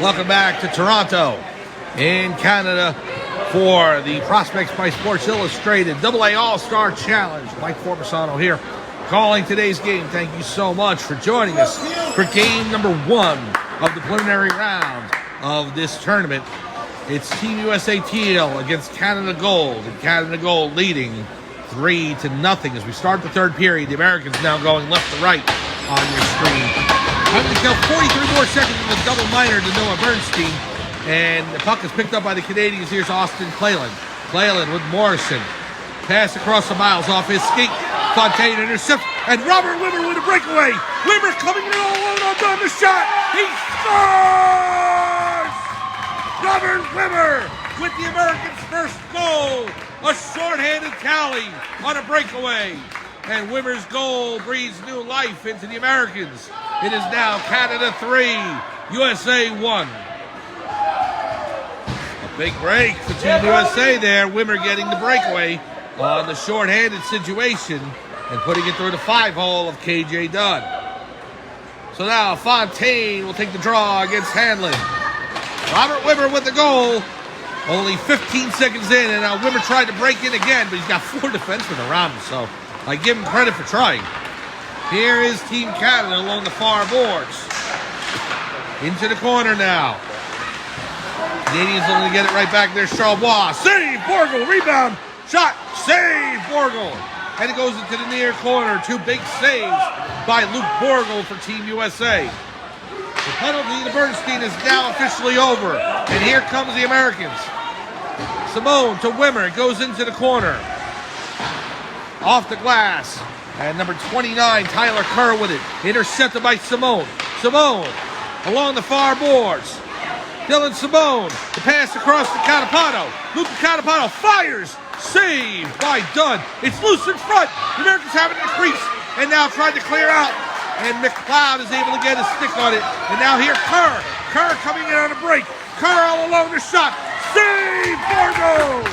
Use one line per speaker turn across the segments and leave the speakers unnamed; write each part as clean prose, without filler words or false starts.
Welcome back to Toronto in Canada for the Prospects by Sports Illustrated AA All-Star Challenge. Mike Forbesano here calling today's game. Thank you so much for joining us for game number 1 of the preliminary round of this tournament. It's Team USA Teal against Canada Gold, and Canada Gold leading 3-0 as we start the third period. The Americans now going left to right on your screen. Having to kill 43 more seconds with a double minor to Noah Bernstein, and the puck is picked up by the Canadians. Here's Austin Cleland. Cleland with Morrison. Pass across the miles off his skate. Fontaine intercepts, and Robert Wimmer with a breakaway. Wimmer coming in all alone on the shot. He scores! Robert Wimmer with the Americans' first goal. A shorthanded tally on a breakaway. And Wimmer's goal breathes new life into the Americans. It is now Canada 3, USA 1. A big break for Team USA there. Wimmer getting the breakaway on the shorthanded situation and putting it through the 5-hole of KJ Dunn. So now Fontaine will take the draw against Hanlon. Robert Wimmer with the goal. Only 15 seconds in, and now Wimmer tried to break in again, but he's got 4 defensemen around him, so I give him credit for trying. Here is Team Canada along the far boards. Into the corner now. Canadians only get it right back there. Charlebois. Save! Borgel. Rebound. Shot. Save! Borgel. And it goes into the near corner. 2 big saves by Luke Borgel for Team USA. The penalty to Bernstein is now officially over. And here comes the Americans. Simone to Wimmer. It goes into the corner. Off the glass. And number 29, Tyler Kerr with it. Intercepted by Simone. Simone along the far boards. Dylan Simone. The pass across to Catapato. Luca Catapato fires. Saved by Dunn. It's loose in front. The Americans have it in the crease. And now trying to clear out. And McLeod is able to get a stick on it. And now here Kerr. Kerr coming in on a break. Kerr all alone the shot. Save Borgo.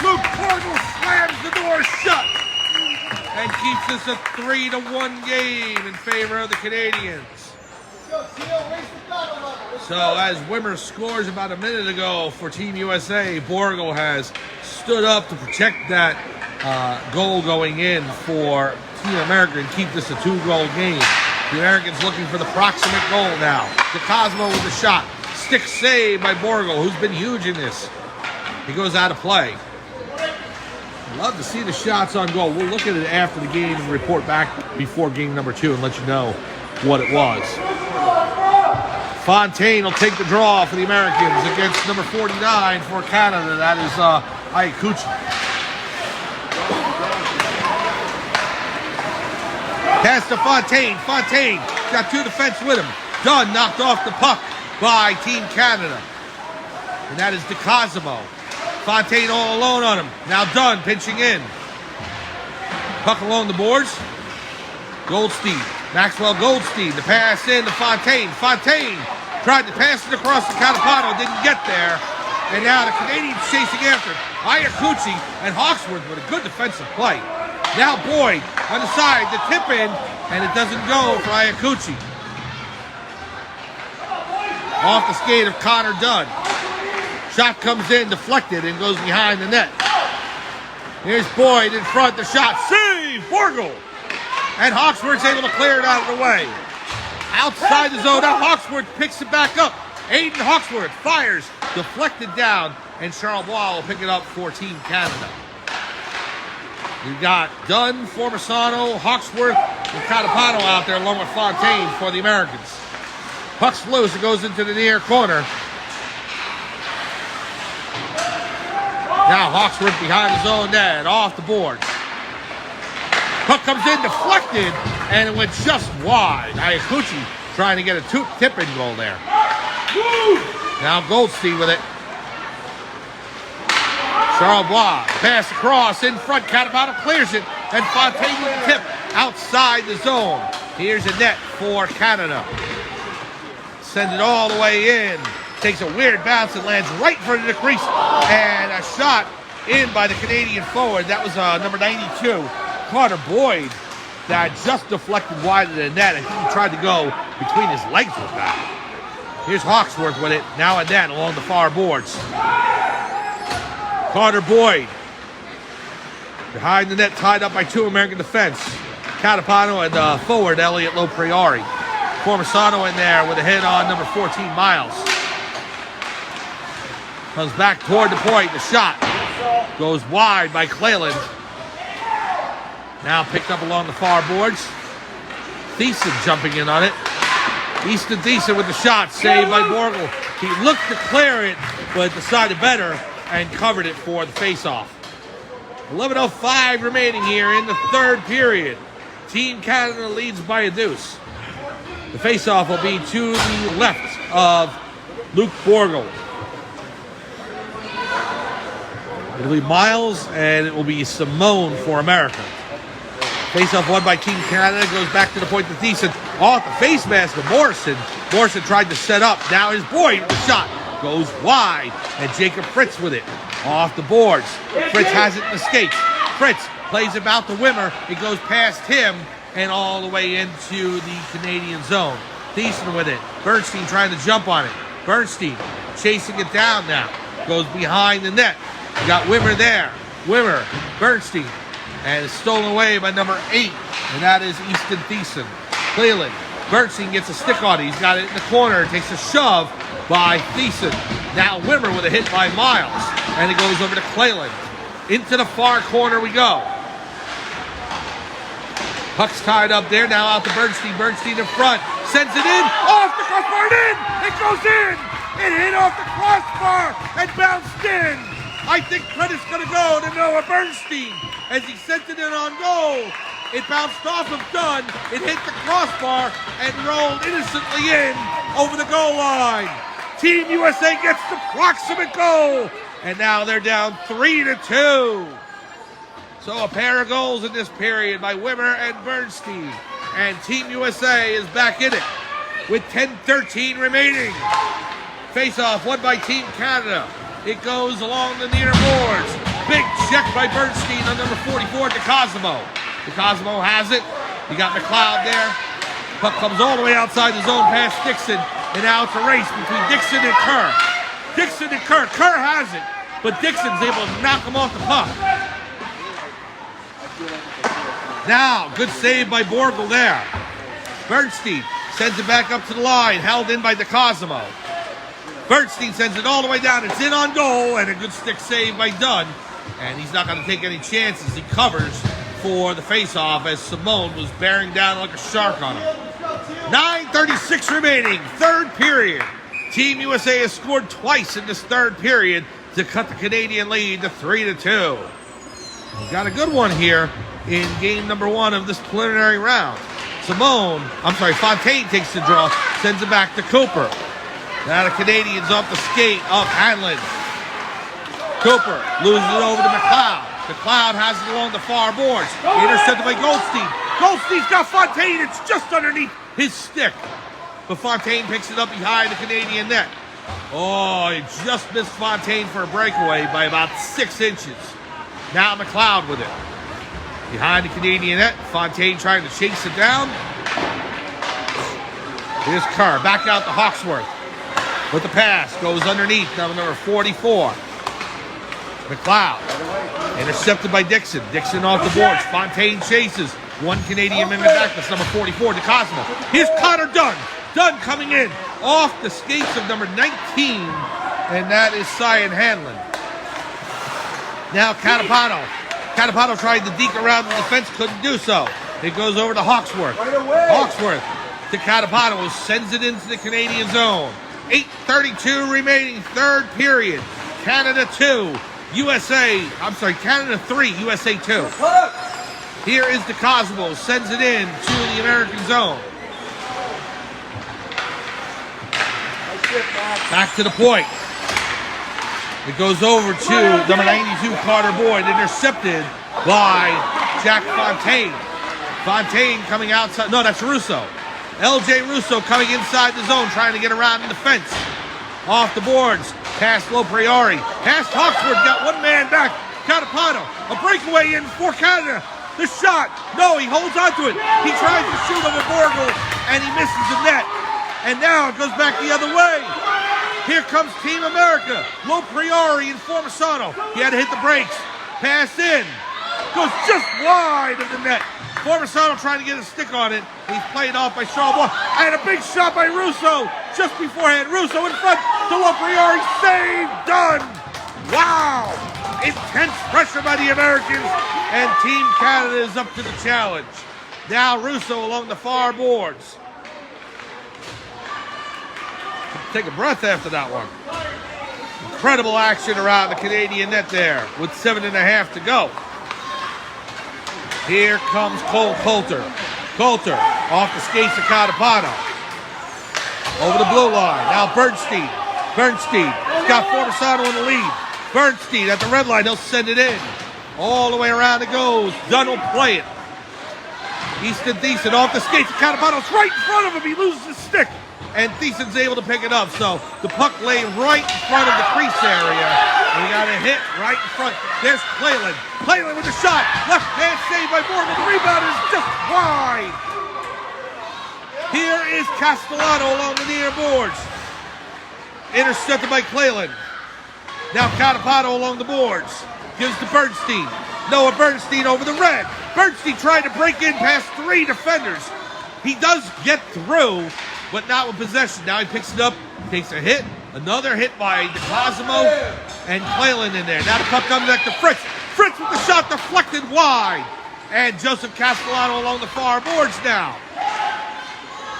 Luke Borgo slams the door shut. And keeps this a 3-1 game in favor of the Canadians. So as Wimmer scores about a minute ago for Team USA, Borgo has stood up to protect that goal going in for Team America and keep this a 2-goal game. The Americans looking for the proximate goal now. DeCosmo with the shot. Stick save by Borgo, who's been huge in this. He goes out of play. Love to see the shots on goal. We'll look at it after the game and report back before game number 2 and let you know what it was. Fontaine will take the draw for the Americans against number 49 for Canada. That is Iacucci. Pass to Fontaine. Fontaine got 2 defense with him. Dunn knocked off the puck by Team Canada. And that is DeCosmo. Fontaine all alone on him. Now Dunn pinching in. Puck along the boards. Goldstein. Maxwell Goldstein. The pass in to Fontaine. Fontaine tried to pass it across the Catapato. Didn't get there. And now the Canadians chasing after it. Iacucci and Hawksworth with a good defensive play. Now Boyd on the side. The tip in. And it doesn't go for Iacucci. Off the skate of Connor Dunn. Shot comes in, deflected, and goes behind the net. Here's Boyd in front, the shot. Save! Borgel! And Hawksworth's able to clear it out of the way. Outside the zone, now Hawksworth picks it back up. Aiden Hawksworth fires, deflected down, and Charlebois will pick it up for Team Canada. We've got Dunn, Forbesano, Hawksworth, and Catapato out there along with Fontaine for the Americans. Puck's loose, it goes into the near corner. Now Hawksworth behind his own net, off the board. Puck comes in, deflected, and it went just wide. Iacucci trying to get a tip-in goal there. Now Goldstein with it. Charlebois, pass across, in front, Catapato clears it, and Fontaine with the tip outside the zone. Here's a net for Canada. Send it all the way in. Takes a weird bounce and lands right in front of the crease. And a shot in by the Canadian forward. That was number 92, Carter Boyd, that just deflected wide of the net. I think he tried to go between his legs with that. Here's Hawksworth with it, now and then, along the far boards. Carter Boyd. Behind the net, tied up by two American defense. Catapano and forward Elliot Lopriori. Formisano in there with a hit on number 14, Miles. Comes back toward the point. The shot goes wide by Cleland. Now picked up along the far boards. Thiessen jumping in on it. Easton Thiessen with the shot, saved by Borgel. He looked to clear it, but decided better and covered it for the face-off. 11:05 remaining here in the third period. Team Canada leads by a deuce. The face-off will be to the left of Luke Borgel. It'll be Miles, and it will be Simone for America. Face-off won by Team Canada, goes back to the point to Thiessen. Off the face mask of Morrison. Morrison tried to set up. Now his boy with the shot goes wide, and Jacob Fritz with it. Off the boards. Fritz has it in the skates. Fritz plays about the Wimmer. It goes past him and all the way into the Canadian zone. Thiessen with it. Bernstein trying to jump on it. Bernstein chasing it down now. Goes behind the net. You got Wimmer there. Wimmer, Bernstein. And it's stolen away by number 8. And that is Easton Thiessen. Cleland. Bernstein gets a stick on it. He's got it in the corner. Takes a shove by Thiessen. Now Wimmer with a hit by Miles. And it goes over to Cleland. Into the far corner we go. Puck's tied up there. Now out to Bernstein. Bernstein in front. Sends it in. Off the crossbar and in. It goes in. It hit off the crossbar and bounced in. I think credit's going to go to Noah Bernstein as he sent it in on goal. It bounced off of Dunn. It hit the crossbar and rolled innocently in over the goal line. Team USA gets the proximate goal. And now they're down 3-2. So a pair of goals in this period by Wimmer and Bernstein. And Team USA is back in it with 10:13 remaining. Face-off won by Team Canada. It goes along the near boards. Big check by Bernstein on number 44, DeCosimo. DeCosimo has it. You got McLeod there. Puck comes all the way outside the zone past Dixon. And now it's a race between Dixon and Kerr. Dixon and Kerr. Kerr has it, but Dixon's able to knock him off the puck. Now, good save by Borgel there. Bernstein sends it back up to the line, held in by DeCosimo. Bernstein sends it all the way down. It's in on goal, and a good stick save by Dunn. And he's not going to take any chances. He covers for the face-off as Simone was bearing down like a shark on him. 9:36 remaining, third period. Team USA has scored twice in this third period to cut the Canadian lead to 3-2. We got a good one here in game number 1 of this preliminary round. Fontaine takes the draw, sends it back to Cooper. Now the Canadians off the skate of Hanlon. Cooper loses it over to McLeod. McLeod has it along the far boards. Intercepted by Goldstein. Goldstein's got Fontaine. It's just underneath his stick. But Fontaine picks it up behind the Canadian net. Oh, he just missed Fontaine for a breakaway by about 6 inches. Now McLeod with it. Behind the Canadian net. Fontaine trying to chase it down. Here's Kerr. Back out to Hawksworth. With the pass. Goes underneath. Number 44. McLeod. Intercepted by Dixon. Dixon off the boards. Fontaine chases. One Canadian man back. That's number 44, DeCosimo. Here's Connor Dunn. Dunn coming in off the skates of number 19. And that is Cyan Hanlon. Now Catapano. Catapano tried to deke around the defense. Couldn't do so. It goes over to Hawksworth. Hawksworth to Catapano. Sends it into the Canadian zone. 8:32 remaining, third period. Canada 2. Canada 3, USA 2. Here is DeCosimo, sends it in to the American zone. Back to the point. It goes over to number 92, Carter Boyd, intercepted by Jack Fontaine. Fontaine coming outside. No, that's Russo. LJ Russo coming inside the zone, trying to get around the defense. Off the boards, past Lopriori. Past Hawksworth, got one man back. Catapano, a breakaway in for Canada. The shot, no, he holds on to it. He tries to shoot over Borgel, and he misses the net. And now it goes back the other way. Here comes Team America. Lo Priori and Formisano. He had to hit the brakes. Pass in. Goes just wide of the net. Formisano trying to get a stick on it. He's played off by Charles. And a big shot by Russo. Just beforehand. Russo in front to Lo Priori. Save. Done. Wow. Intense pressure by the Americans. And Team Canada is up to the challenge. Now Russo along the far boards. Take a breath after that one. Incredible action around the Canadian net there with 7.5 to go. Here comes Cole Coulter. Coulter off the skates of Catapano. Over the blue line. Now Bernstein. Bernstein has got Formisano in the lead. Bernstein at the red line. He'll send it in. All the way around it goes. Dunn will play it. Easton Thiessen off the skates of Catapano. It's right in front of him. He loses his stick. And Thiessen's able to pick it up. So the puck lay right in front of the crease area. And we got a hit right in front. There's Cleland. Cleland with the shot. Left hand saved by Morgan. The rebound is just wide. Here is Castellano along the near boards. Intercepted by Cleland. Now Catapano along the boards. Gives to Bernstein. Noah Bernstein over the red. Bernstein trying to break in past 3 defenders. He does get through, but not with possession. Now he picks it up, takes a hit, another hit by DeCosimo, and Cleland in there. Now the puck comes back to Fritz. Fritz with the shot deflected wide. And Joseph Castellano along the far boards now.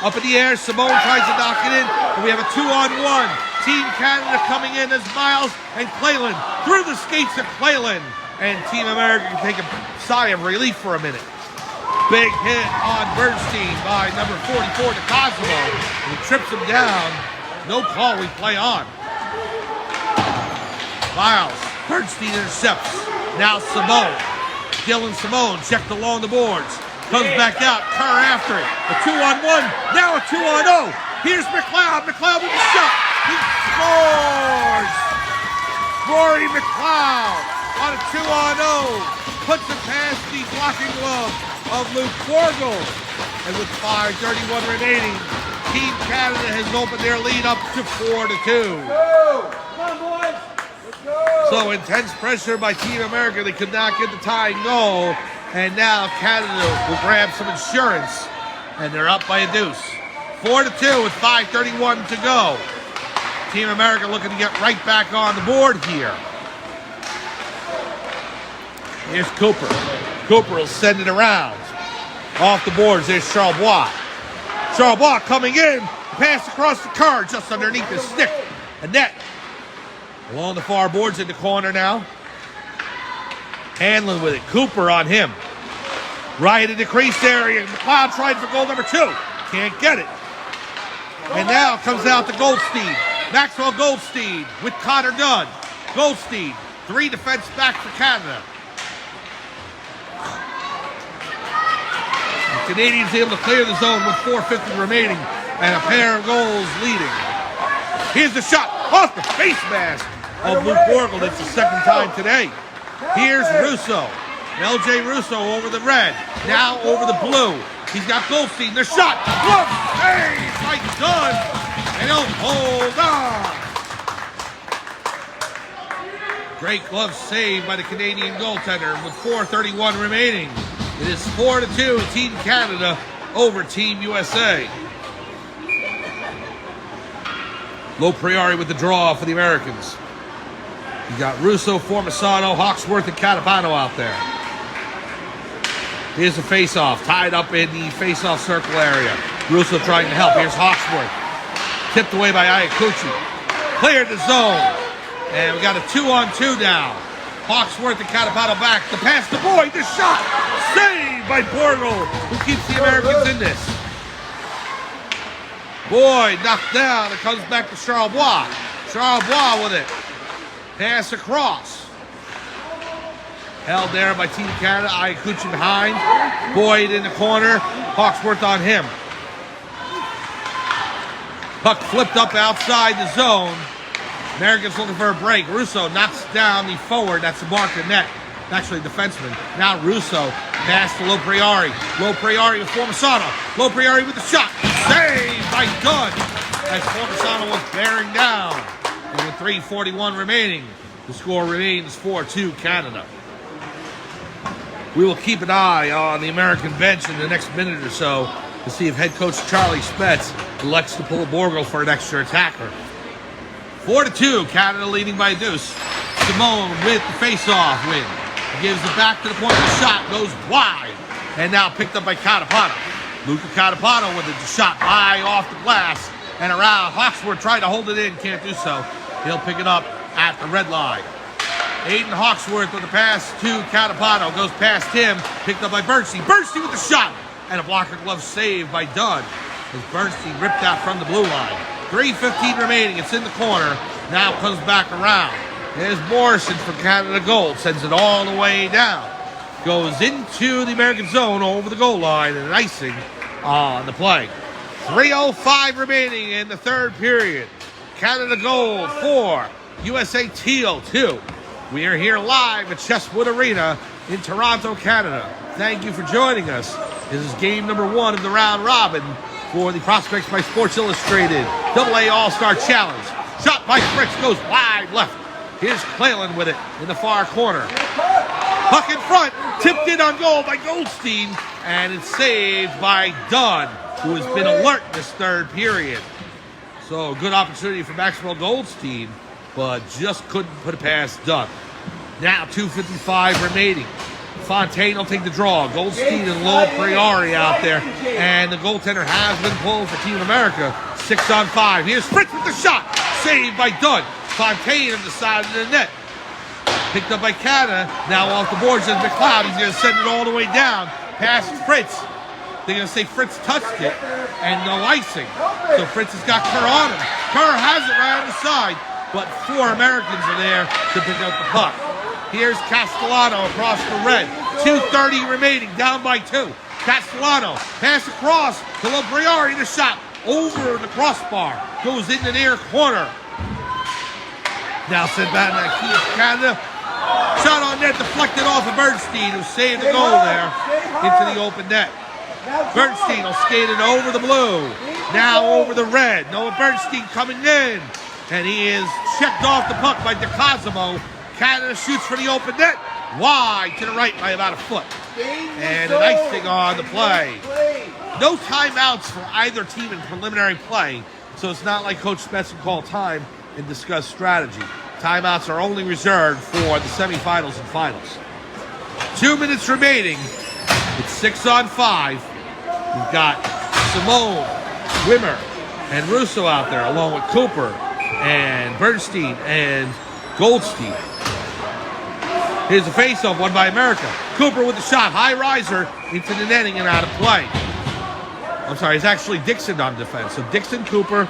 Up in the air, Simone tries to knock it in, and we have a 2-on-1. Team Canada coming in as Miles and Cleland through the skates of Cleland. And Team America can take a sigh of relief for a minute. Big hit on Bernstein by number 44, DeCosimo. He trips him down. No call, we play on. Miles, Bernstein intercepts. Now Simone. Dylan Simone checked along the boards. Comes back out, Kerr after it. A 2-on-1, now a 2-on-0. Here's McLeod. McLeod with the shot. He scores! Rory McLeod on a 2-on-0. Puts it past the blocking glove of Luke Borgel. And with 5:31 remaining, Team Canada has opened their lead up to 4-2.
Come on, boys. Let's go.
So intense pressure by Team America. They could not get the tying goal. And now Canada will grab some insurance. And they're up by a deuce. 4-2 with 5:31 to go. Team America looking to get right back on the board here. Here's Cooper. Cooper will send it around. Off the boards, there's Charlebois. Charlebois coming in. Pass across the card just underneath his stick. A net. Along the far boards in the corner now. Hanlon with it. Cooper on him. Right in the crease area. McLeod tried for goal number 2. Can't get it. And now comes out to Goldstein. Maxwell Goldstein with Connor Dunn. Goldstein, 3 defense back for Canada. The Canadians able to clear the zone with 4:50 remaining and a pair of goals leading. Here's the shot off the face mask of Luke Borgel. It's the second time today. Here's Russo. LJ Russo over the red. Now over the blue. He's got Goldstein. The shot. Glove save by Dunn. And he'll hold on. Great glove save by the Canadian goaltender with 4:31 remaining. It is 4-2 Team Canada over Team USA. Lo Priori with the draw for the Americans. You got Russo, Formisano, Hawksworth, and Catapano out there. Here's the face-off, tied up in the face-off circle area. Russo trying to help. Here's Hawksworth. Tipped away by Iacucci. Cleared the zone. And we got a 2-on-2 now. Hawksworth and Catapano back. The pass to Boyd. The shot. Saved by Borgel, who keeps the Americans in this. Boyd knocked down. It comes back to Charlebois. Charlebois with it. Pass across. Held there by Team Canada. Iacucci behind. Boyd in the corner. Hawksworth on him. Puck flipped up outside the zone. Americans looking for a break. Russo knocks down the forward. That's the mark of net. Actually, defenseman. Now Russo. Pass to Lo Priori. Lo Priori with Formisano. Lo Priori with the shot. Saved by Dunn. as Formosano was bearing down. And with 3:41 remaining, the score remains 4-2 Canada. We will keep an eye on the American bench in the next minute or so to see if head coach Charlie Spetz elects to pull a Borgel for an extra attacker. 4-2, Canada leading by a deuce. Simone with the face-off win. Gives it back to the point. The shot goes wide. And now picked up by Catapano. Luca Catapano with a shot high off the glass and around. Hawksworth tried to hold it in, can't do so. He'll pick it up at the red line. Aiden Hawksworth with the pass to Catapano. Goes past him, picked up by Bernstein. Bernstein with the shot. And a blocker glove save by Dunn as Bernstein ripped out from the blue line. 3:15 remaining. It's in the corner. Now comes back around. There's Morrison from Canada Gold. Sends it all the way down. Goes into the American zone over the goal line and an icing on the play. 3:05 remaining in the third period. Canada Gold 4. USA Teal 2. We are here live at Chesswood Arena in Toronto, Canada. Thank you for joining us. This is game number 1 of the round robin for the Prospects by Sports Illustrated AA All-Star Challenge. Shot by Fritz goes wide left. Here's Cleland with it in the far corner. Puck in front, tipped in on goal by Goldstein, and it's saved by Dunn, who has been alert this third period. So good opportunity for Maxwell Goldstein, but just couldn't put it past Dunn. Now 2:55 remaining. Fontaine will take the draw. Goldstein and Low Priori out there. And the goaltender has been pulled for Team America. 6-on-5. Here's Fritz with the shot. Saved by Dunn. Fontaine on the side of the net. Picked up by Canada. Now off the boards is McLeod. He's going to send it all the way down past Fritz. They're going to say Fritz touched it and no icing. So Fritz has got Kerr on him. Kerr has it right on the side, but 4 Americans are there to pick up the puck. Here's Castellano across the red. 2:30 remaining, down by 2. Castellano, pass across to Lopriori. The shot over the crossbar. Goes in the near corner. Now sent back to Keith Canada. Shot on net, deflected off of Bernstein, who saved the goal there into the open net. Bernstein will skate it over the blue. Now over the red. Noah Bernstein coming in. And he is checked off the puck by DeCosimo. Canada shoots for the open net. Wide to the right by about a foot. And an icing on the play. No timeouts for either team in preliminary play, so it's not like Coach Spetz can call time and discuss strategy. Timeouts are only reserved for the semifinals and finals. 2 minutes remaining. It's 6-on-5. We've got Simone, Wimmer, and Russo out there, along with Cooper and Bernstein and Goldstein. Here's a face-off, won by America. Cooper with the shot, high riser into the netting and out of play. I'm sorry, it's actually Dixon on defense. So Dixon, Cooper.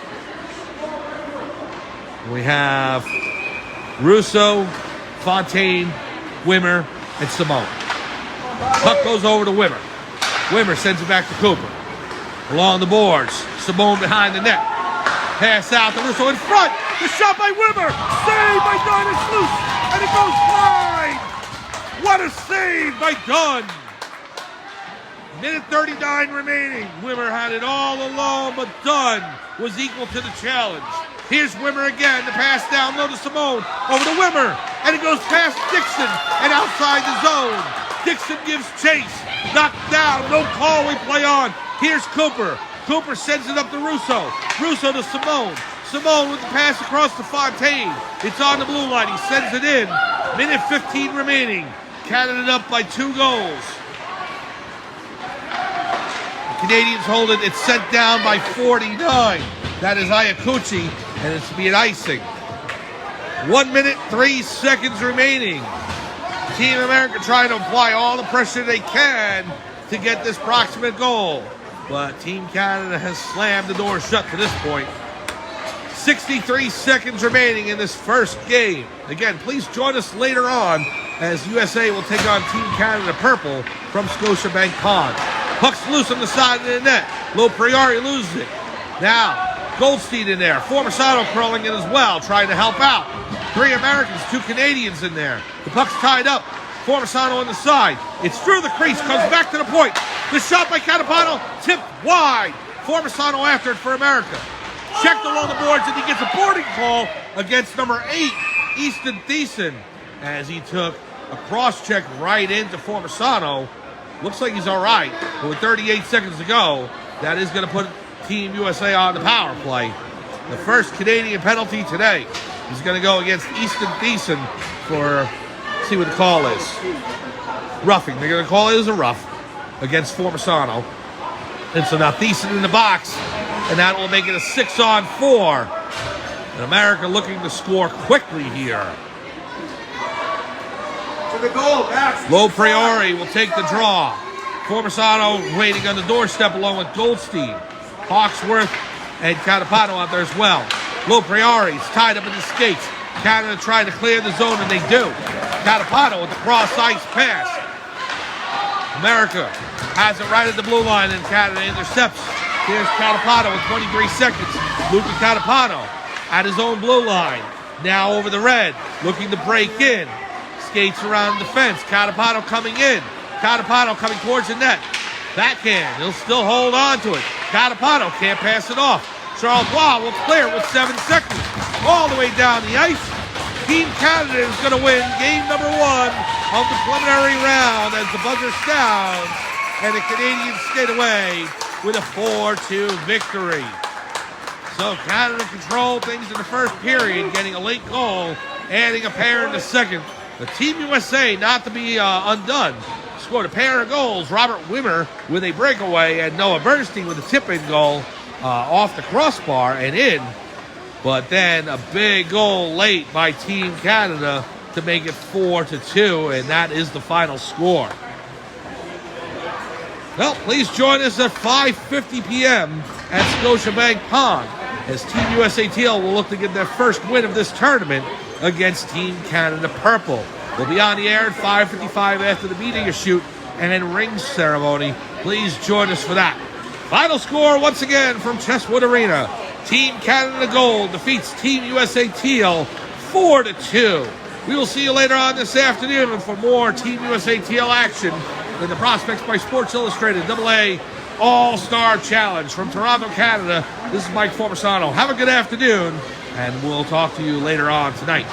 We have Russo, Fontaine, Wimmer, and Simone. Puck goes over to Wimmer. Wimmer sends it back to Cooper. Along the boards, Simone behind the net. Pass out to Russo in front. The shot by Wimmer. Saved by Dunn. It's loose. And it goes wide. What a save by Dunn. Minute 39 remaining. Wimmer had it all alone, but Dunn was equal to the challenge. Here's Wimmer again. The pass down low to Simone. Over to Wimmer. And it goes past Dixon and outside the zone. Dixon gives chase. Knocked down. No call. We play on. Here's Cooper. Cooper sends it up to Russo. Russo to Simone. Simone with the pass across to Fontaine. It's on the blue line. He sends it in. Minute 15 remaining. Canada up by 2 goals. The Canadians hold it. It's sent down by 49. That is Iacucci, and it's to be an icing. 1 minute, 3 seconds remaining. Team America trying to apply all the pressure they can to get this proximate goal. But Team Canada has slammed the door shut to this point. 63 seconds remaining in this first game. Again, please join us later on as USA will take on Team Canada Purple from Scotiabank Pond. Puck's loose on the side of the net. Low Priori loses it. Now, Goldstein in there. Formosano crawling in as well, trying to help out. 3 Americans, 2 Canadians in there. The puck's tied up. Formosano on the side. It's through the crease, comes back to the point. The shot by Catapano, tipped wide. Formosano after it for America. checked along the boards, and he gets a boarding call against number 8, Easton Thiessen, as he took a cross-check right into Formisano. Looks like he's all right, but with 38 seconds to go, that is going to put Team USA on the power play. The first Canadian penalty today is going to go against Easton Thiessen for, see what the call is. Roughing. They're going to call it as a rough against Formisano. And so now Thiessen in the box, and that will make it a 6-on-4. And America looking to score quickly here.
To the goal, Max.
Low Priori will take the draw. Formisano waiting on the doorstep along with Goldstein. Hawksworth and Catapano out there as well. Low Priori's tied up in the skates. Canada trying to clear the zone, and they do. Catapano with the cross-ice pass. America has it right at the blue line, and Canada intercepts. Here's Catapano with 23 seconds. Luca Catapano at his own blue line. Now over the red, looking to break in. Skates around the fence. Catapano coming in. Catapano coming towards the net. Backhand. He'll still hold on to it. Catapano can't pass it off. Charles Bois will clear with 7 seconds. All the way down the ice. Team Canada is going to win game number 1 of the preliminary round as the buzzer sounds and the Canadians skate away with a 4-2 victory. So Canada controlled things in the first period, getting a late goal, adding a pair in the second. The Team USA, not to be undone, scored a pair of goals. Robert Wimmer with a breakaway and Noah Bernstein with a tip-in goal off the crossbar and in. But then a big goal late by Team Canada to make it 4-2, and that is the final score. Well, please join us at 5:50 p.m. at Scotiabank Pond as Team USA Teal will look to get their first win of this tournament against Team Canada Purple. We'll be on the air at 5:55 after the media shoot and then ring ceremony. Please join us for that. Final score once again from Chesswood Arena. Team Canada Gold defeats Team USA Teal 4-2. We will see you later on this afternoon for more Team USA Teal action in the Prospects by Sports Illustrated AA All-Star Challenge from Toronto, Canada. This is Mike Formisano. Have a good afternoon, and we'll talk to you later on tonight.